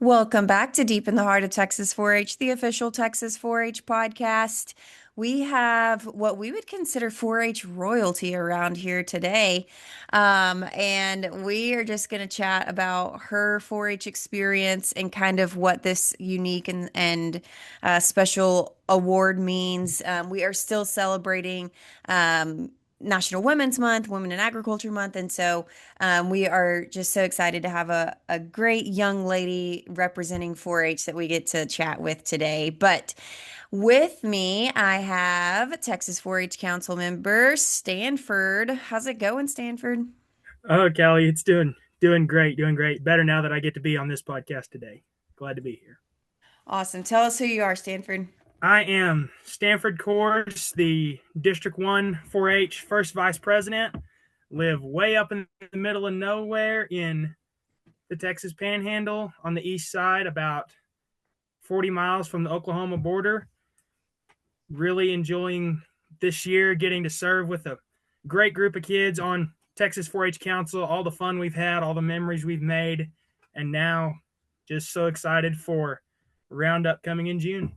Welcome back to Deep in the Heart of Texas 4-H, the official Texas 4-H podcast. We have what we would consider 4-H royalty around here today. And we are just going to chat about her 4-H experience and kind of what this unique and special award means. We are still celebrating National Women's Month, Women in Agriculture Month. And so we are just so excited to have a great young lady representing 4-H that we get to chat with today. But with me, I have Texas 4-H Council member Stanford. How's it going, Stanford? Oh, Callie, it's doing great, doing great. Better now that I get to be on this podcast today. Glad to be here. Awesome. Tell us who you are, Stanford. I am Stanford Corse, the District 1 4-H first vice president. Live way up in the middle of nowhere in the Texas Panhandle on the east side, about 40 miles from the Oklahoma border. Really enjoying this year getting to serve with a great group of kids on Texas 4-H Council, all the fun we've had, all the memories we've made, and now just so excited for Roundup coming in June.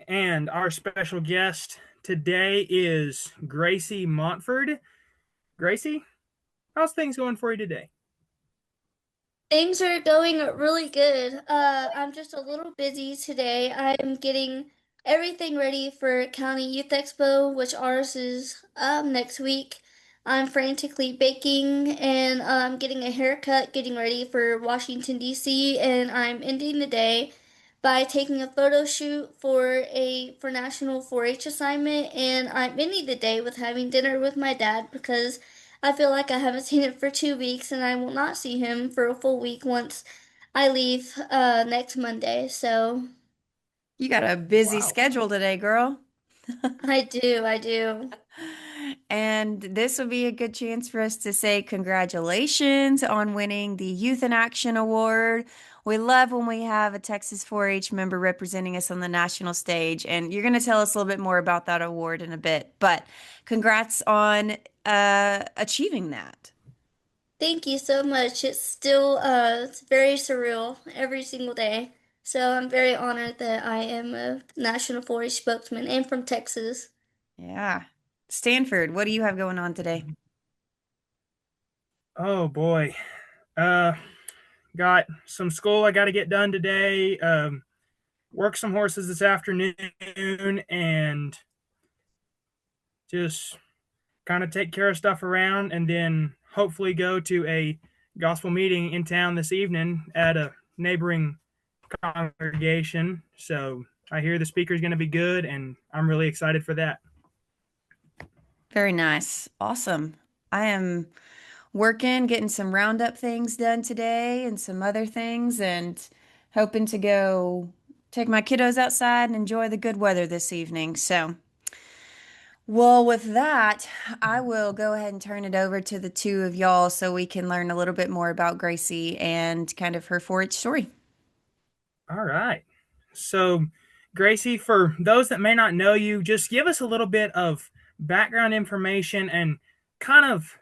And our special guest today is Graycie Montfort. Graycie, how's things going for you today? Things are going really good. I'm just a little busy today. I'm getting everything ready for County Youth Expo, which ours is next week. I'm frantically baking and getting a haircut, getting ready for Washington, D.C., and I'm ending the day by taking a photo shoot for National 4-H assignment, and I'm ending the day with having dinner with my dad because I feel like I haven't seen him for 2 weeks, and I will not see him for a full week once I leave next Monday. So You got a busy Wow. schedule today, girl. I do. And this would be a good chance for us to say congratulations on winning the Youth in Action Award. We love when we have a Texas 4-H member representing us on the national stage, and you're going to tell us a little bit more about that award in a bit. But congrats on achieving that. Thank you so much. It's still it's very surreal every single day. So I'm very honored that I am a National 4-H spokesman and from Texas. Yeah. Stanford, what do you have going on today? Oh boy. Uh got some school I got to get done today. Work some horses this afternoon and just kind of take care of stuff around and then hopefully go to a gospel meeting in town this evening at a neighboring congregation. So I hear the speaker is going to be good and I'm really excited for that. Very nice. Awesome. I am working, getting some roundup things done today and some other things, and hoping to go take my kiddos outside and enjoy the good weather this evening. So, well, with that, I will go ahead and turn it over to the two of y'all so we can learn a little bit more about Graycie and kind of her 4-H story. All right. So, Graycie, for those that may not know you, just give us a little bit of background information and kind of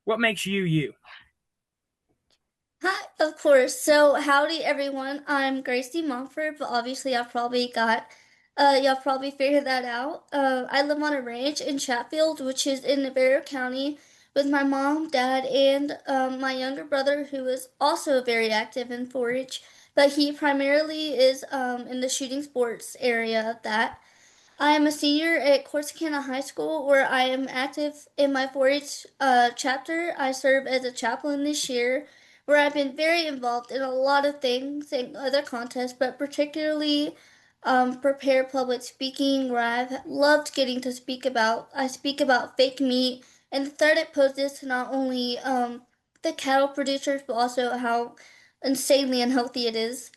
what makes you you. Hi, of course. So, howdy everyone. I'm Graycie Montfort, but obviously y'all probably figured that out. I live on a ranch in Chatfield, which is in Navarro County, with my mom, dad, and my younger brother, who is also very active in 4-H, but he primarily is in the shooting sports area of that. I am a senior at Corsicana High School, where I am active in my 4-H chapter. I serve as a chaplain this year, where I've been very involved in a lot of things and other contests, but particularly prepare public speaking, where I've loved getting to speak about. I speak about fake meat and the threat it poses to not only the cattle producers, but also how insanely unhealthy it is.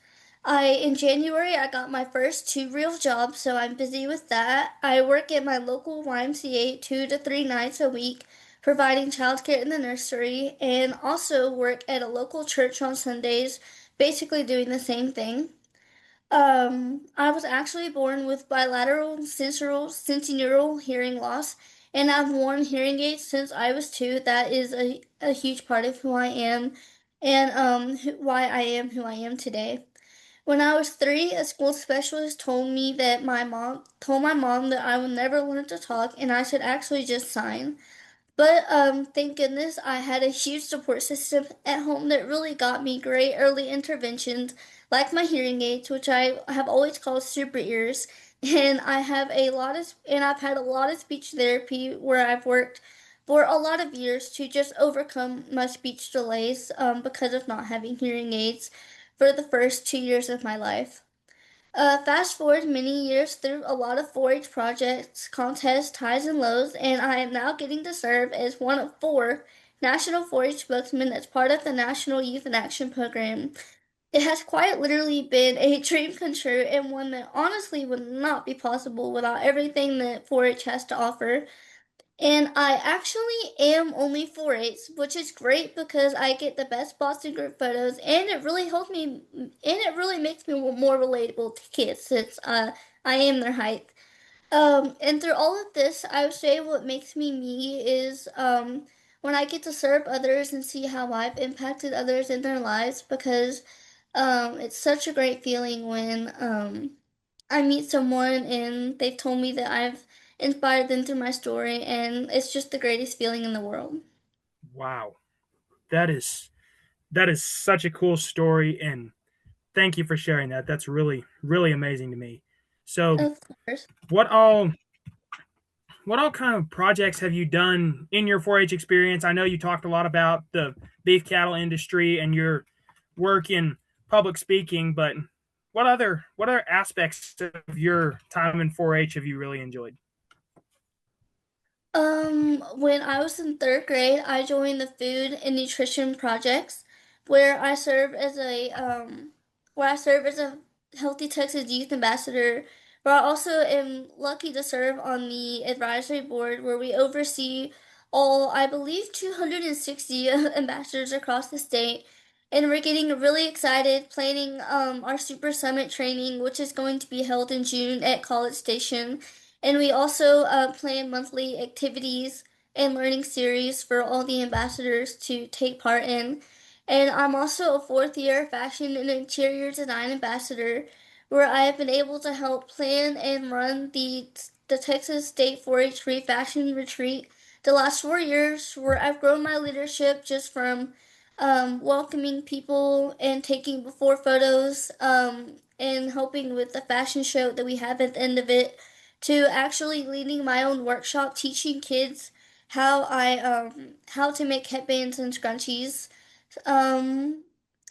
In January I got my first two real jobs, so I'm busy with that. I work at my local YMCA 2 to 3 nights a week, providing childcare in the nursery, and also work at a local church on Sundays, basically doing the same thing. I was actually born with bilateral sensorineural hearing loss, and I've worn hearing aids since I was 2. That is a huge part of who I am. and why I am who I am today. When I was 3, a school specialist told me that my mom told my mom that I would never learn to talk and I should actually just sign. But thank goodness I had a huge support system at home that really got me great early interventions, like my hearing aids, which I have always called super ears. And I've had a lot of speech therapy where I've worked for a lot of years to just overcome my speech delays because of not having hearing aids for the first 2 years of my life. Fast forward many years through a lot of 4-H projects, contests, highs and lows, and I am now getting to serve as one of 4 National 4-H spokesmen as part of the National Youth in Action program. It has quite literally been a dream come true and one that honestly would not be possible without everything that 4-H has to offer. And I actually am only 4'8", which is great because I get the best spots in group photos, and it really makes me more relatable to kids since I am their height. And through all of this, I would say what makes me me is when I get to serve others and see how I've impacted others in their lives because it's such a great feeling when I meet someone and they've told me that I've inspired them through my story, and it's just the greatest feeling in the world. Wow. That is such a cool story, and thank you for sharing that. That's really really amazing to me. So, Of course. what all kind of projects have you done in your 4-H experience? I know you talked a lot about the beef cattle industry and your work in public speaking, but what other aspects of your time in 4-H have you really enjoyed? When I was in third grade, I joined the food and nutrition projects, where I serve as a where I serve as a Healthy Texas Youth Ambassador. Where I also am lucky to serve on the advisory board, where we oversee all, I believe, 260 ambassadors across the state. And we're getting really excited planning our Super Summit training, which is going to be held in June at College Station. And we also plan monthly activities and learning series for all the ambassadors to take part in. And I'm also a 4th year fashion and interior design ambassador, where I have been able to help plan and run the Texas State 4-H Free Fashion Retreat the last 4 years, where I've grown my leadership just from welcoming people and taking before photos and helping with the fashion show that we have at the end of it to actually leading my own workshop teaching kids how to make headbands and scrunchies um,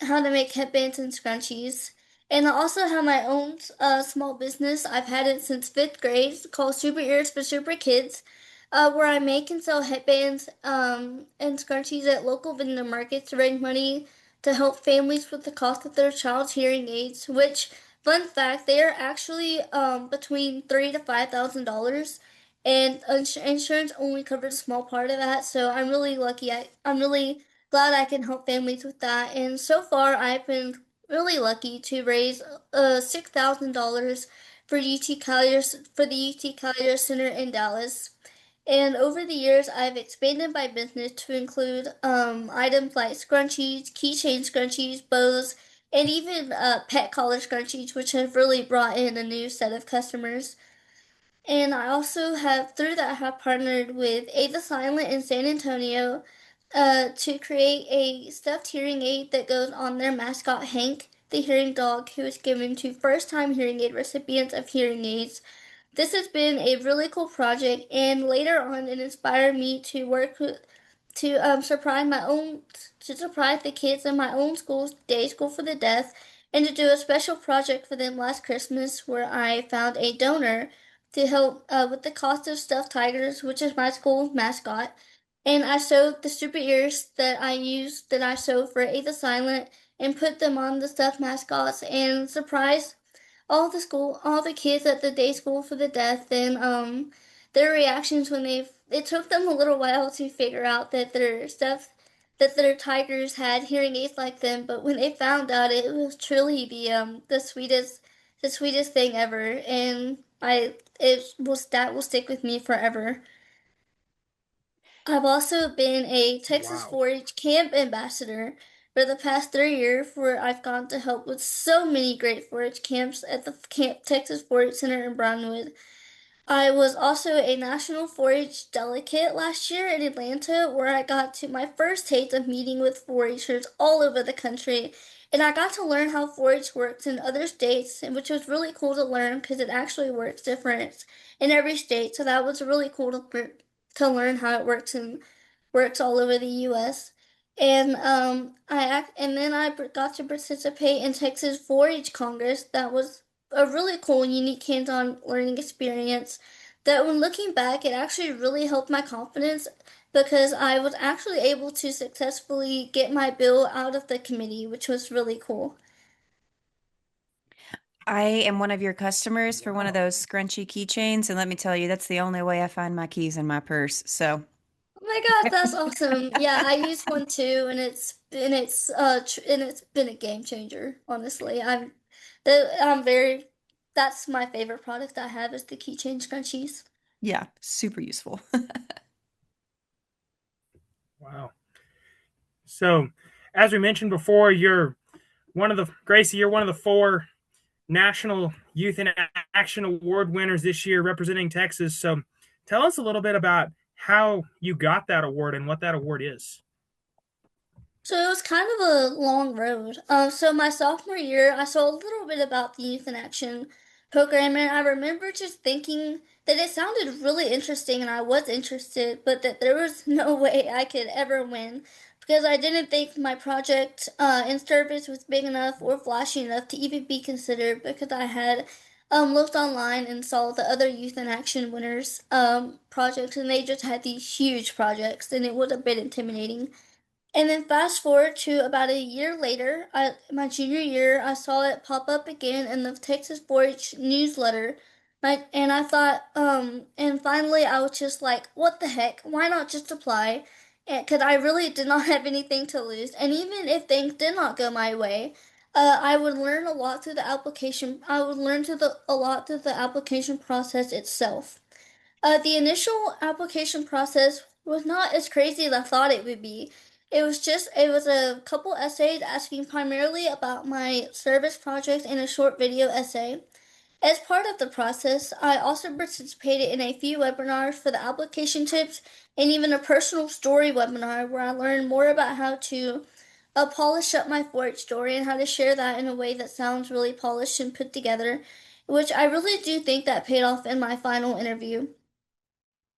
how to make headbands and scrunchies. And I also have my own small business. I've had it since 5th grade. It's called Super Ears for Super Kids, where I make and sell headbands and scrunchies at local vendor markets to raise money to help families with the cost of their child's hearing aids. Which, fun fact, they are actually between $3,000 to $5,000, and insurance only covers a small part of that. So I'm really lucky. I'm really glad I can help families with that. And so far, I've been really lucky to raise $6,000 for the UT Collier Center in Dallas. And over the years, I've expanded my business to include items like scrunchies, keychain scrunchies, bows, and even pet collar scrunchies, which have really brought in a new set of customers. And I also have, through that, have partnered with Ava Silent in San Antonio to create a stuffed hearing aid that goes on their mascot, Hank, the hearing dog, who is given to first time hearing aid recipients of hearing aids. This has been a really cool project, and later on, it inspired me to work with, to surprise the kids in my own school's day school for the deaf, and to do a special project for them last Christmas, where I found a donor to help with the cost of stuffed tigers, which is my school mascot. And I sewed the super ears that I sewed for Ava Silent and put them on the stuffed mascots and surprised all the kids at the day school for the deaf, and their reactions when it took them a little while to figure out that their tigers had hearing aids like them, but when they found out, it was truly the sweetest thing ever, and that will stick with me forever. I've also been a Texas Wow. 4-H camp ambassador, for the past 3 years, where I've gone to help with so many great 4-H camps at the Camp Texas 4-H Center in Brownwood. I was also a national 4-H delegate last year in Atlanta, where I got to my first taste of meeting with 4-Hers all over the country. And I got to learn how 4-H works in other states, and which was really cool to learn because it actually works different in every state. So that was really cool to learn how it works all over the U.S. And and then got to participate in Texas 4-H Congress. That was a really cool and unique hands-on learning experience. That when looking back, it actually really helped my confidence because I was actually able to successfully get my bill out of the committee, which was really cool. I am one of your customers for one of Wow. those scrunchy keychains, and let me tell you, that's the only way I find my keys in my purse. So, Oh my gosh, that's awesome. Yeah, I use one too, and it's been a game changer, honestly. I'm very that's my favorite product I have is the keychain scrunchies. yeah, super useful. Wow. So, as we mentioned before, you're one of the four National Youth in Action Award winners this year representing Texas. So, tell us a little bit about how you got that award and what that award is. So it was kind of a long road. So my sophomore year, I saw a little bit about the Youth in Action program, and I remember just thinking that it sounded really interesting, and I was interested, but that there was no way I could ever win because I didn't think my project in service was big enough or flashy enough to even be considered because I had looked online and saw the other Youth in Action winners projects, and they just had these huge projects, and it was a bit intimidating. And then fast forward to about a year later, my junior year, I saw it pop up again in the Texas 4-H newsletter. And I thought, and finally I was just like, what the heck? Why not just apply? Because I really did not have anything to lose. And even if things did not go my way, I would learn a lot through the application. I would learn a lot through the application process itself. The initial application process was not as crazy as I thought it would be. It was a couple essays asking primarily about my service project and a short video essay. As part of the process, I also participated in a few webinars for the application tips and even a personal story webinar where I learned more about how to polish up my 4-H story and how to share that in a way that sounds really polished and put together, which I really do think that paid off in my final interview.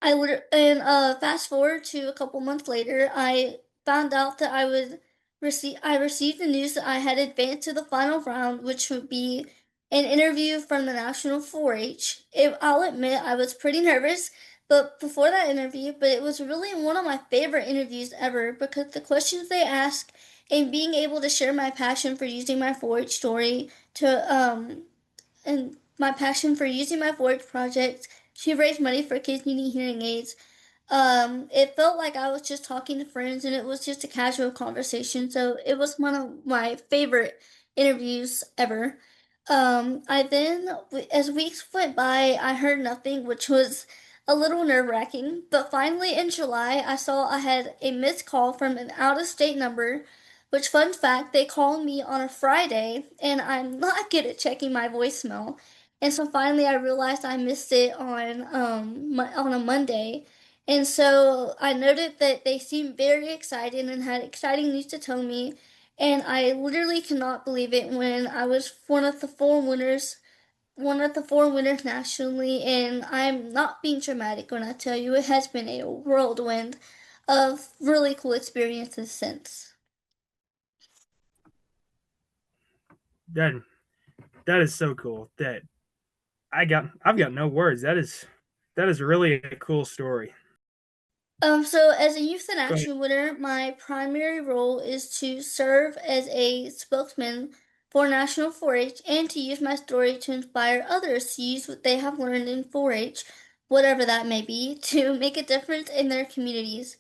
Fast forward to a couple months later, I found out that I received the news that I had advanced to the final round, which would be an interview from the National 4-H. I'll admit I was pretty nervous, but before that interview, but it was really one of my favorite interviews ever because the questions they asked and being able to share my passion for using my 4-H story to and my passion for using my 4-H project to raise money for kids needing hearing aids. It felt like I was just talking to friends and it was just a casual conversation. So it was one of my favorite interviews ever. As weeks went by, I heard nothing, which was a little nerve-wracking. But finally, in July, I saw I had a missed call from an out-of-state number. Which, fun fact, they called me on a Friday, and I'm not good at checking my voicemail. And so finally, I realized I missed it on a Monday. And so I noted that they seemed very excited and had exciting news to tell me. And I literally cannot believe it when I was one of the four winners nationally. And I'm not being dramatic when I tell you it has been a whirlwind of really cool experiences since. That that is so cool. I've got no words. That is really a cool story. So as a Youth in Go ahead. Action winner, my primary role is to serve as a spokesman for National 4-H and to use my story to inspire others to use what they have learned in 4-H, whatever that may be, to make a difference in their communities.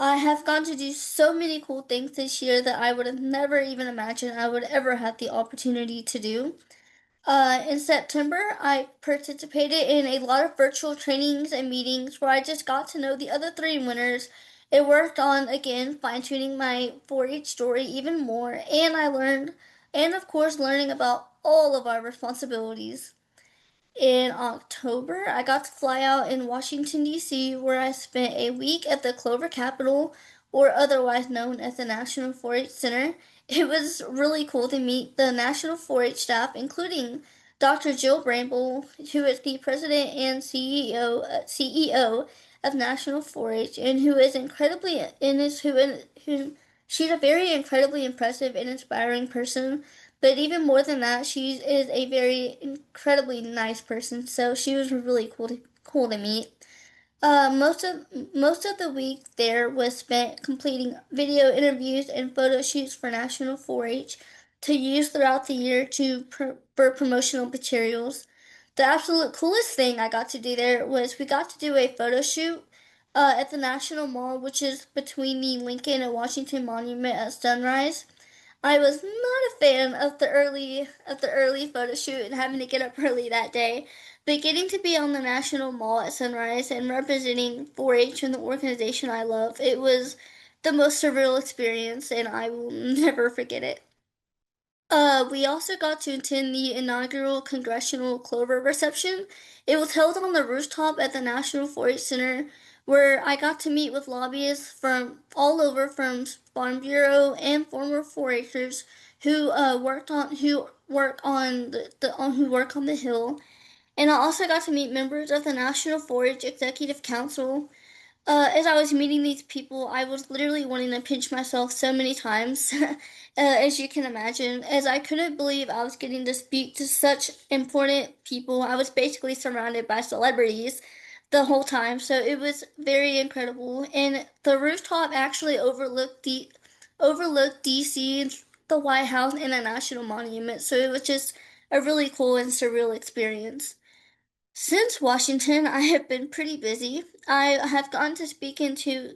I have gone to do so many cool things this year that I would have never even imagined I would ever have the opportunity to do. In September, I participated in a lot of virtual trainings and meetings where I just got to know the other three winners It worked on, again, fine-tuning my 4-H story even more, and I learned, and of course, learning about all of our responsibilities. In October, I got to fly out in Washington, D.C., where I spent a week at the Clover Capitol, or otherwise known as the National 4-H Center. It was really cool to meet the National 4-H staff, including Dr. Jill Bramble, who is the president and CEO of National 4-H, and who is incredibly and is who she's a very incredibly impressive and inspiring person. But even more than that, she is a very incredibly nice person. So she was really cool to meet. Most of the week there was spent completing video interviews and photo shoots for National 4-H to use throughout the year for promotional materials. The absolute coolest thing I got to do there was we got to do a photo shoot at the National Mall, which is between the Lincoln and Washington Monument at sunrise. I was not a fan of the early photo shoot and having to get up early that day, but getting to be on the National Mall at sunrise and representing 4-H and the organization I love, it was the most surreal experience, and I will never forget it. We also got to attend the inaugural Congressional Clover reception. It was held on the rooftop at the National 4-H Center, where I got to meet with lobbyists from all over, from Farm Bureau and former 4-Hers who work on who work on the Hill. And I also got to meet members of the National 4-H Executive Council. As I was meeting these people, I was literally wanting to pinch myself so many times, as you can imagine, as I couldn't believe I was getting to speak to such important people. I was basically surrounded by celebrities the whole time, so it was very incredible. And the rooftop actually overlooked DC, the White House, and a national monument, so it was just a really cool and surreal experience. Since Washington, I have been pretty busy. I have got to speak to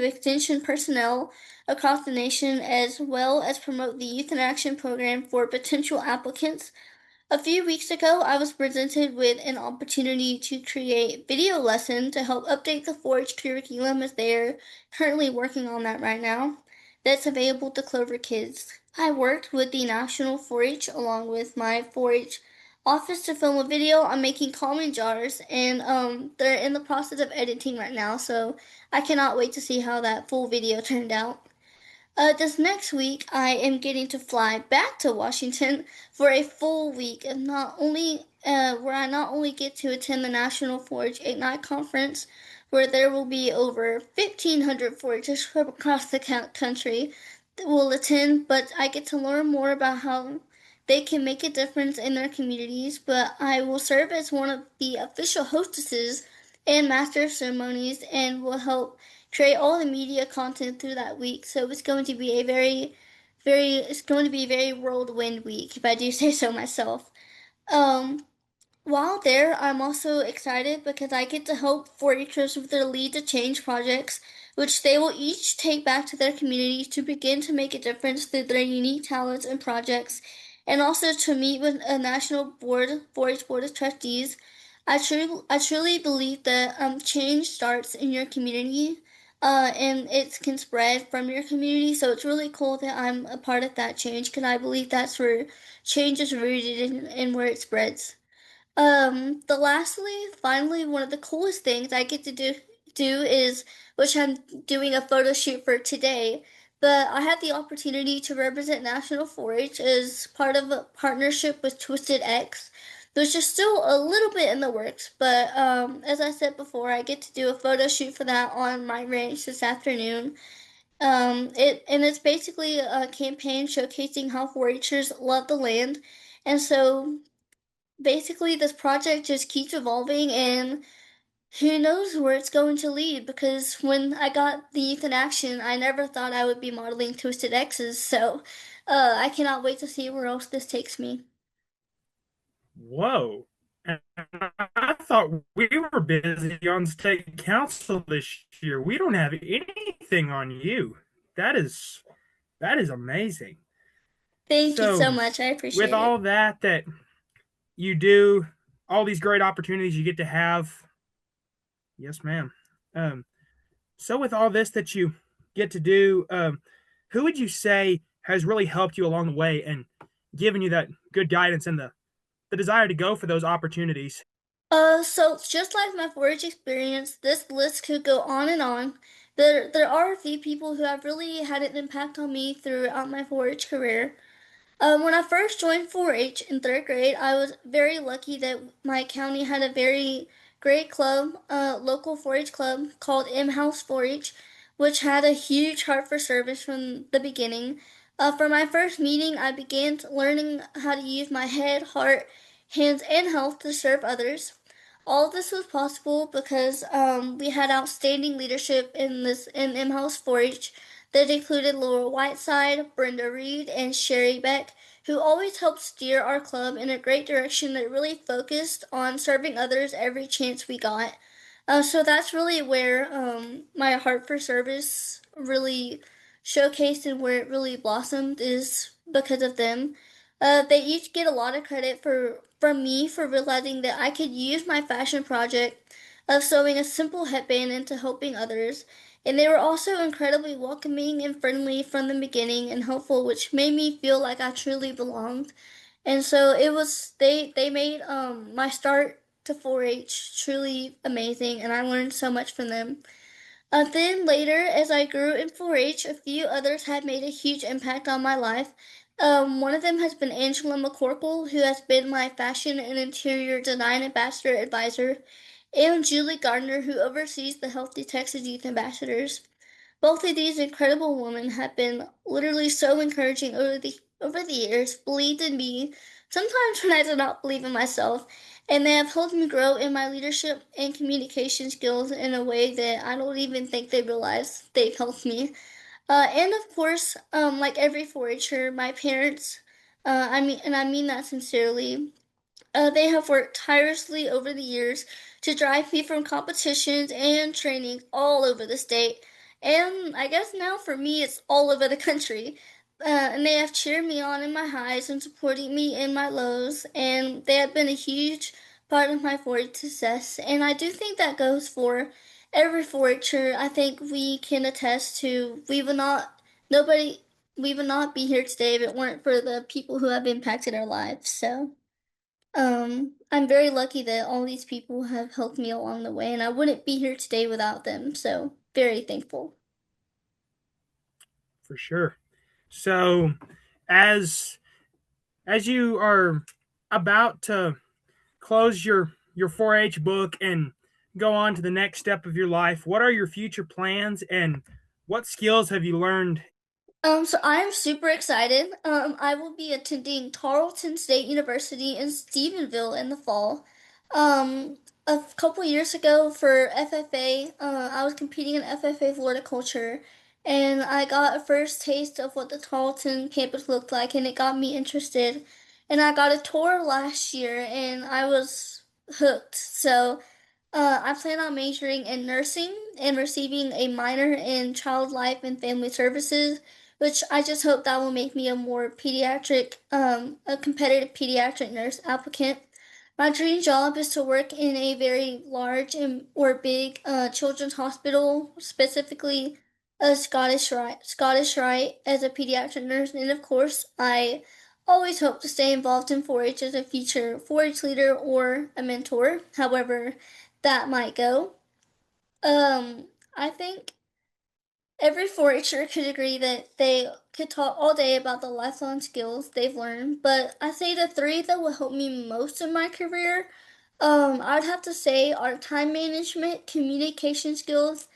extension personnel across the nation as well as promote the Youth in Action program for potential applicants. A few weeks ago, I was presented with an opportunity to create video lesson to help update the 4-H curriculum as they're currently working on that right now. That's available to Clover kids. I worked with the National 4-H along with my 4-H office to film a video. I'm making common jars, and they're in the process of editing right now, so I cannot wait to see how that full video turned out. This next week, I am getting to fly back to Washington for a full week of not only where I not only get to attend the National 4-H Ignite Conference, where there will be over 1,500 4-Hers from across the country that will attend, but I get to learn more about how they can make a difference in their communities. But I will serve as one of the official hostesses and master of ceremonies, and will help create all the media content through that week. So it's going to be a it's going to be a very whirlwind week, if I do say so myself. Um, while there, I'm also excited because I get to help 4-Hers with their Lead to Change projects, which they will each take back to their communities to begin to make a difference through their unique talents and projects, and also to meet with a national board, 4-H board of trustees. I truly believe that change starts in your community, and it can spread from your community. So it's really cool that I'm a part of that change because I believe that's where change is rooted in and where it spreads. Finally, one of the coolest things I get to do is, which I'm doing a photo shoot for today, but I had the opportunity to represent National 4-H as part of a partnership with Twisted X, which is still a little bit in the works, but as I said before, I get to do a photo shoot for that on my ranch this afternoon. It's basically a campaign showcasing how 4-Hers love the land, and so basically this project just keeps evolving, and who knows where it's going to lead, because when I got the Youth in Action, I never thought I would be modeling Twisted X's, so I cannot wait to see where else this takes me. Whoa. And I thought we were busy on state council this year. We don't have anything on you. That is that is amazing. Thank you So, so much. I with appreciate it. all that you do, all these great opportunities you get to have, yes, ma'am. Um, So, with all this that you get to do, who would you say has really helped you along the way and given you that good guidance and the desire to go for those opportunities? So just like my forage experience, this list could go on and on. There are a few people who have really had an impact on me throughout my forage career. When I first joined 4-H in third grade, I was very lucky that my county had a very great club, local 4-H club called M-House 4-H, which had a huge heart for service from the beginning. For my first meeting, I began learning how to use my head, heart, hands, and health to serve others. All of this was possible because we had outstanding leadership in M-House 4-H that included Laura Whiteside, Brenda Reed, and Sherry Beck, who always helped steer our club in a great direction that really focused on serving others every chance we got. So that's really where my heart for service really showcased and where it really blossomed is because of them. They each get a lot of credit from me for realizing that I could use my fashion project of sewing a simple headband into helping others. And they were also incredibly welcoming and friendly from the beginning and helpful, which made me feel like I truly belonged. And so it was they made my start to 4-H truly amazing, and I learned so much from them. Then later, as I grew in 4-H, a few others have made a huge impact on my life. One of them has been Angela McCorkle, who has been my fashion and interior design ambassador advisor, and Julie Gardner, who oversees the Healthy Texas Youth Ambassadors. Both of these incredible women have been literally so encouraging over the years, believed in me, sometimes when I did not believe in myself, and they have helped me grow in my leadership and communication skills in a way that I don't even think they realize they've helped me. And of course, like every 4-H'er, my parents, and I mean that sincerely, they have worked tirelessly over the years to drive me from competitions and trainings all over the state. And I guess now for me, it's all over the country. And they have cheered me on in my highs and supporting me in my lows. And they have been a huge part of my 4-H success. And I do think that goes for every 4-H'er. I think we can attest to nobody, we would not be here today if it weren't for the people who have impacted our lives. So. I'm very lucky that all these people have helped me along the way, and I wouldn't be here today without them. So, very thankful. For sure. So, as as you are about to close your 4-H book and go on to the next step of your life, what are your future plans and what skills have you learned? So I am super excited. I will be attending Tarleton State University in Stephenville in the fall. Um, a couple years ago for FFA, I was competing in FFA Floriculture, and I got a first taste of what the Tarleton campus looked like, and it got me interested. And I got a tour last year, and I was hooked. So I plan on majoring in nursing and receiving a minor in child life and family services, which I just hope that will make me a competitive pediatric nurse applicant. My dream job is to work in a very large or big children's hospital, specifically a Scottish Rite as a pediatric nurse, and of course, I always hope to stay involved in 4-H as a future 4-H leader or a mentor. However, that might go. I think every 4-H'er could agree that they could talk all day about the lifelong skills they've learned, but I say the three that will help me most in my career, I'd have to say are time management, communication skills,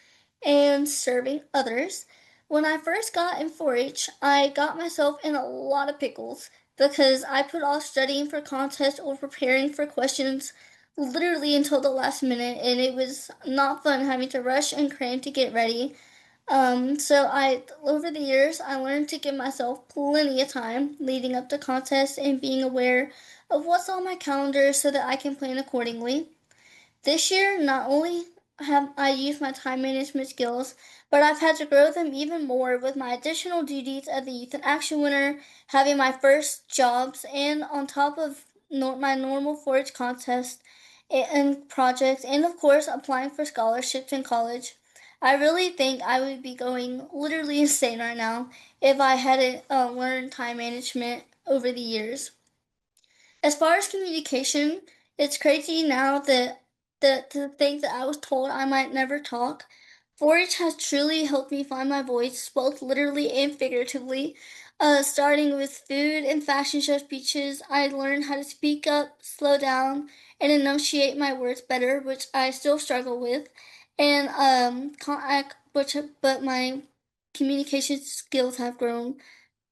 and serving others. When I first got in 4-H, I got myself in a lot of pickles because I put off studying for contests or preparing for questions literally until the last minute, and it was not fun having to rush and cram to get ready. Over the years, I learned to give myself plenty of time leading up to contests and being aware of what's on my calendar so that I can plan accordingly. This year, not only have I used my time management skills, but I've had to grow them even more with my additional duties as a Youth in Action winner, having my first jobs, and on top of my normal 4-H contest and projects, and of course, applying for scholarships in college. I really think I would be going literally insane right now if I hadn't learned time management over the years. As far as communication, it's crazy now that to think that I was told I might never talk. 4-H has truly helped me find my voice, both literally and figuratively. Starting with food and fashion show speeches, I learned how to speak up, slow down, and enunciate my words better, which I still struggle with. And but my communication skills have grown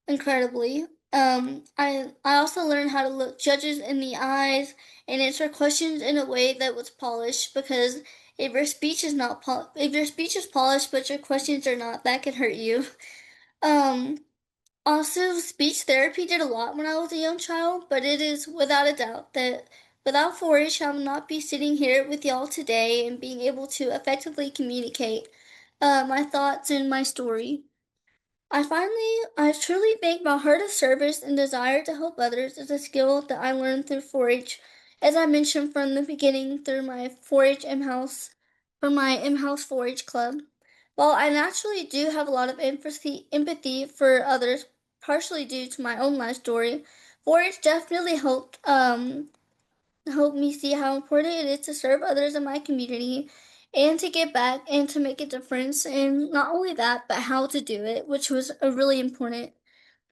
incredibly. I also learned how to look judges in the eyes and answer questions in a way that was polished because if your speech is polished but your questions are not, that can hurt you. Um, Also, speech therapy did a lot when I was a young child, but it is without a doubt that without 4-H, I would not be sitting here with y'all today and being able to effectively communicate my thoughts and my story. I truly think my heart of service and desire to help others is a skill that I learned through 4-H, as I mentioned from the beginning through my 4-H M-House, from my M-House 4-H club. While I naturally do have a lot of empathy for others, partially due to my own life story, 4-H definitely helped me see how important it is to serve others in my community and to give back and to make a difference. And not only that, but how to do it, which was a really important.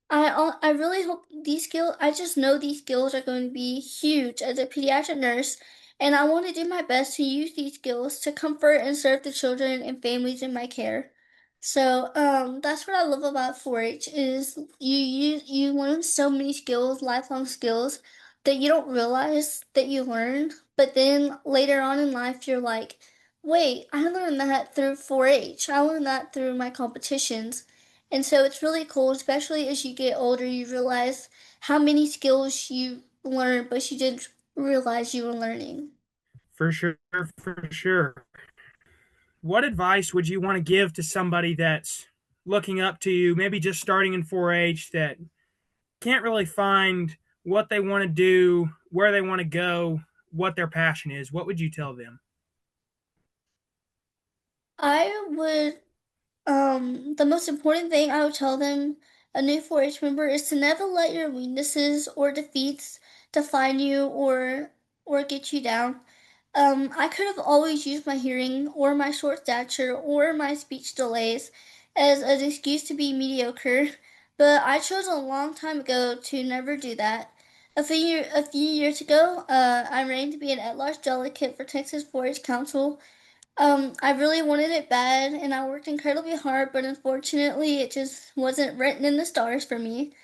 I really hope these skills, I just know these skills are going to be huge as a pediatric nurse, and I want to do my best to use these skills to comfort and serve the children and families in my care. So, that's what I love about 4-H is you learn so many skills, lifelong skills that you don't realize that you learned, but then later on in life you're like, wait, I learned that through 4-H. I learned that through my competitions. And so it's really cool, especially as you get older, you realize how many skills you learn, but you didn't realize you were learning. For sure, for sure. What advice would you want to give to somebody that's looking up to you, maybe just starting in 4-H, that can't really find what they want to do, where they want to go, what their passion is? What would you tell them? I would the most important thing I would tell them, a new 4-H member, is to never let your weaknesses or defeats define you or get you down. I could have always used my hearing or my short stature or my speech delays as an excuse to be mediocre, but I chose a long time ago to never do that. A few years ago, I ran to be an at-large delegate for Texas 4-H Council. I really wanted it bad and I worked incredibly hard, but unfortunately it just wasn't written in the stars for me.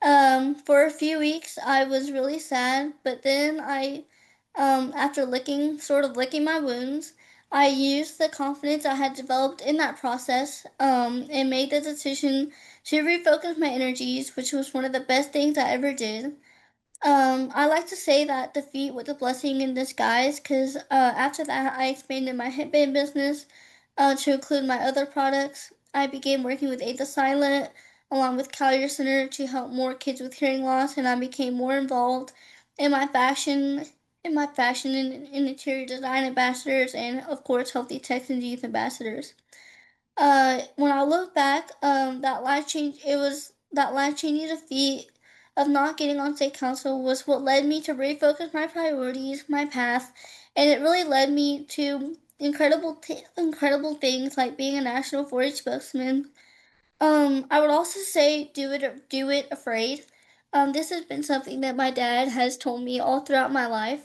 For a few weeks I was really sad, but then after sort of licking my wounds, I used the confidence I had developed in that process, and made the decision to refocus my energies, which was one of the best things I ever did. I like to say that defeat was a blessing in disguise because after that, I expanded my headband business to include my other products. I began working with Aid the Silent along with Collier Center to help more kids with hearing loss, and I became more involved in my fashion and interior design ambassadors, and of course, Healthy Texans Youth ambassadors. When I look back, that life changing defeat of not getting on state council was what led me to refocus my priorities, my path, and it really led me to incredible things like being a national 4-H spokesman. I would also say do it afraid. This has been something that my dad has told me all throughout my life.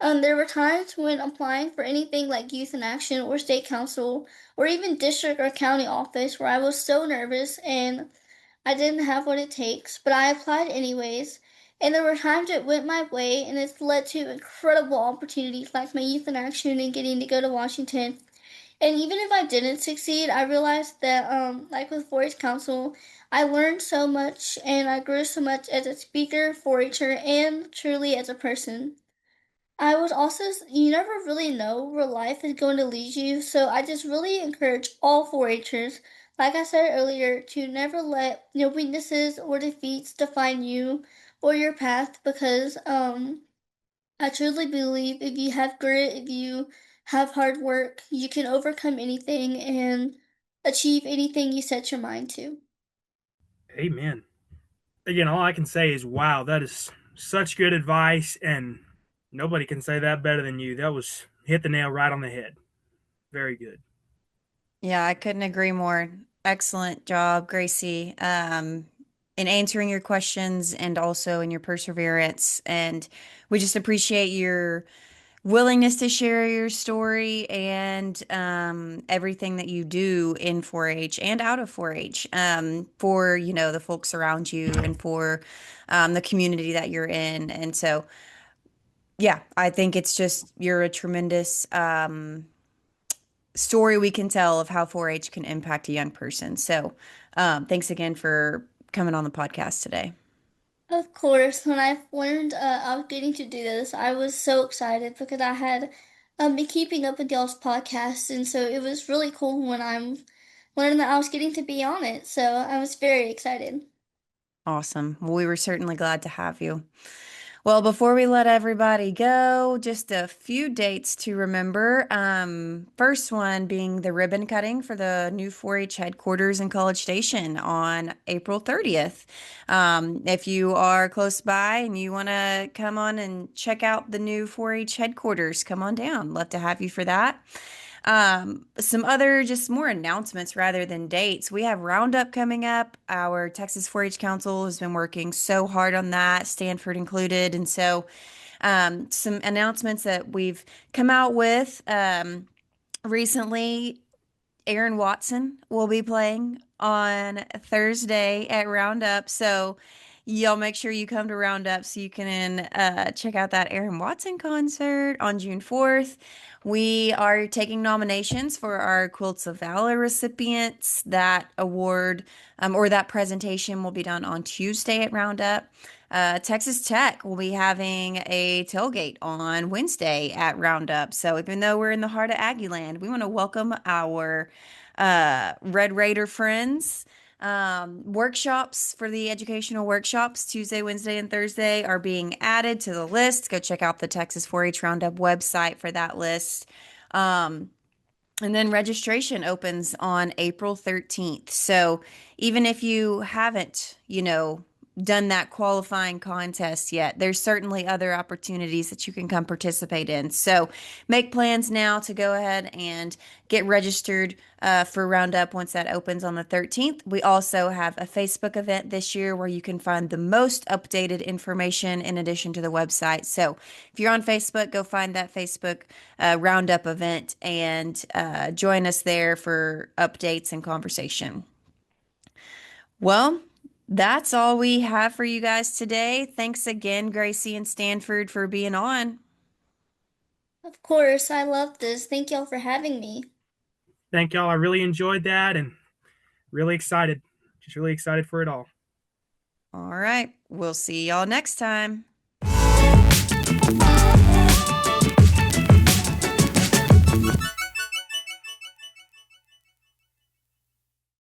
There were times when applying for anything like youth in action or state council or even district or county office where I was so nervous and I didn't have what it takes, but I applied anyways. And there were times it went my way and it's led to incredible opportunities like my youth in action and getting to go to Washington. And even if I didn't succeed, I realized that, like with 4-H Council, I learned so much and I grew so much as a speaker, 4-H'er, and truly as a person. I was also, you never really know where life is going to lead you, so I just really encourage all 4-H'ers, like I said earlier, to never let your weaknesses or defeats define you or your path because, I truly believe if you have grit, if you have hard work, you can overcome anything and achieve anything you set your mind to. Amen. Again, all I can say is, wow, that is such good advice, and nobody can say that better than you. That was hit the nail right on the head. Very good. Yeah, I couldn't agree more. Excellent job, Gracie, in answering your questions and also in your perseverance. And we just appreciate your willingness to share your story and everything that you do in 4-H and out of 4-H for, the folks around you and for the community that you're in. And so, yeah, I think it's just you're a tremendous story we can tell of how 4-H can impact a young person. So, thanks again for coming on the podcast today. Of course, when I learned I was getting to do this, I was so excited because I had been keeping up with y'all's podcast, and so it was really cool when I'm learning that I was getting to be on it. So I was very excited. Awesome. Well, we were certainly glad to have you. Well, before we let everybody go, just a few dates to remember. First one being the ribbon cutting for the new 4-H headquarters in College Station on April 30th. If you are close by and you want to come on and check out the new 4-H headquarters, come on down. Love to have you for that. Some other just more announcements rather than dates. We have Roundup coming up. Our Texas 4-H Council has been working so hard on that, Stanford included. And so, some announcements that we've come out with recently. Aaron Watson will be playing on Thursday at Roundup. So y'all make sure you come to Roundup so you can check out that Aaron Watson concert on June 4th. We are taking nominations for our Quilts of Valor recipients. That award or that presentation will be done on Tuesday at Roundup. Texas Tech will be having a tailgate on Wednesday at Roundup. So even though we're in the heart of Aggieland, we want to welcome our Red Raider friends. Workshops for the educational workshops Tuesday, Wednesday, and Thursday are being added to the list. Go check out the Texas 4-H Roundup website for that list. Um, and then registration opens on April 13th. So even if you haven't, done that qualifying contest yet, there's certainly other opportunities that you can come participate in. So make plans now to go ahead and get registered for Roundup once that opens on the 13th. We also have a Facebook event this year where you can find the most updated information in addition to the website. So if you're on Facebook, go find that Facebook Roundup event and join us there for updates and conversation. Well, that's all we have for you guys today. Thanks again, Gracie and Stanford, for being on. Of course, I love this. Thank y'all for having me. Thank y'all. I really enjoyed that and really excited. Just really excited for it all. All right. We'll see y'all next time.